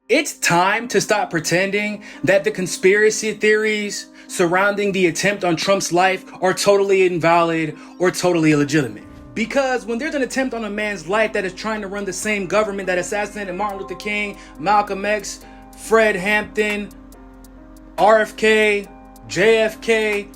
It's time to stop pretending that the conspiracy theories surrounding the attempt on Trump's life are totally invalid or totally illegitimate. Because when there's an attempt on a man's life that is trying to run the same government that assassinated Martin Luther King, Malcolm X, Fred Hampton, RFK, JFK,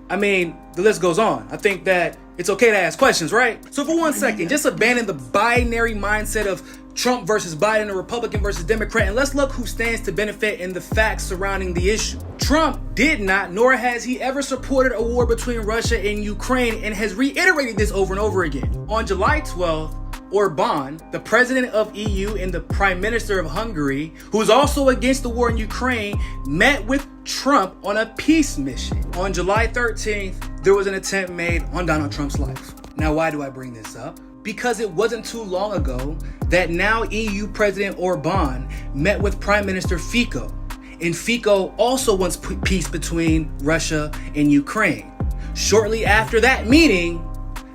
I mean, the list goes on. I think that it's okay to ask questions, right? So for 1 second, just abandon the binary mindset of Trump versus Biden or Republican versus Democrat, and let's look who stands to benefit in the facts surrounding the issue. Trump did not, nor has he ever supported a war between Russia and Ukraine, and has reiterated this over and over again. On July 12th, Orban, the president of EU and the prime minister of Hungary, who is also against the war in Ukraine, met with Trump on a peace mission. On July 13th, there was an attempt made on Donald Trump's life. Now, why do I bring this up? Because it wasn't too long ago that now EU President Orban met with Prime Minister Fico. And Fico also wants peace between Russia and Ukraine. Shortly after that meeting,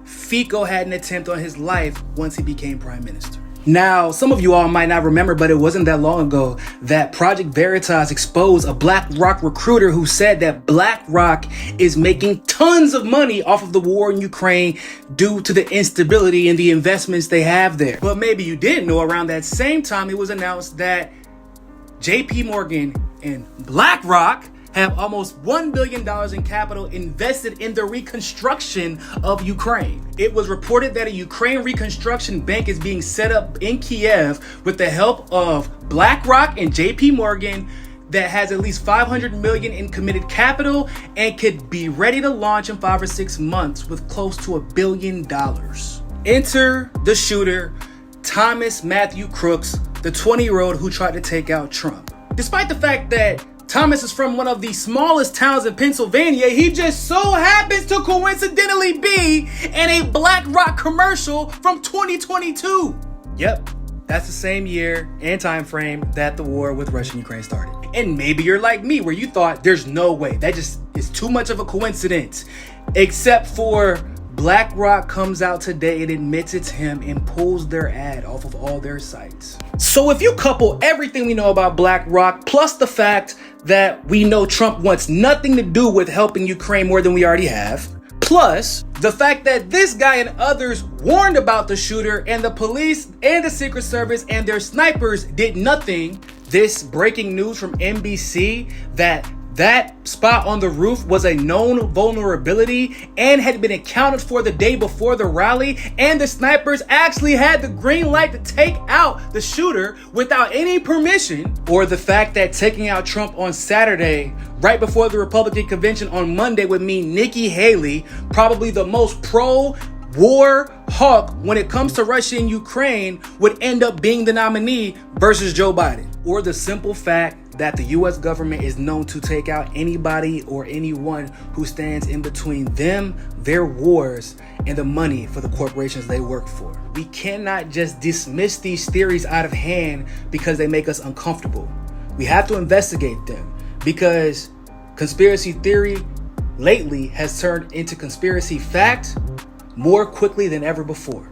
Fico had an attempt on his life once he became prime minister. Now, some of you all might not remember, but it wasn't that long ago that Project Veritas exposed a Blackrock recruiter who said that Blackrock is making tons of money off of the war in Ukraine due to the instability and the investments they have there. But maybe you didn't know, around that same time it was announced that JP Morgan and Blackrock have almost $1 billion in capital invested in the reconstruction of Ukraine. It was reported that a Ukraine reconstruction bank is being set up in Kiev with the help of BlackRock and JP Morgan that has at least $500 million in committed capital and could be ready to launch in 5 or 6 months with close to $1 billion. Enter the shooter, Thomas Matthew Crooks, the 20-year-old who tried to take out Trump. Despite the fact that Thomas is from one of the smallest towns in Pennsylvania, he just so happens to coincidentally be in a BlackRock commercial from 2022. Yep, that's the same year and time frame that the war with Russia and Ukraine started. And maybe you're like me, where you thought there's no way, that just is too much of a coincidence. Except for BlackRock comes out today and admits it's him and pulls their ad off of all their sites. So if you couple everything we know about BlackRock plus the fact that we know Trump wants nothing to do with helping Ukraine more than we already have, plus the fact that this guy and others warned about the shooter and the police and the Secret Service and their snipers did nothing, this breaking news from NBC that spot on the roof was a known vulnerability and had been accounted for the day before the rally, and the snipers actually had the green light to take out the shooter without any permission, or the fact that taking out Trump on Saturday, right before the Republican convention on Monday, would mean Nikki Haley, probably the most pro-war hawk when it comes to Russia and Ukraine, would end up being the nominee versus Joe Biden. Or the simple fact that the US government is known to take out anybody or anyone who stands in between them, their wars, and the money for the corporations they work for. We cannot just dismiss these theories out of hand because they make us uncomfortable. We have to investigate them, because conspiracy theory lately has turned into conspiracy fact more quickly than ever before.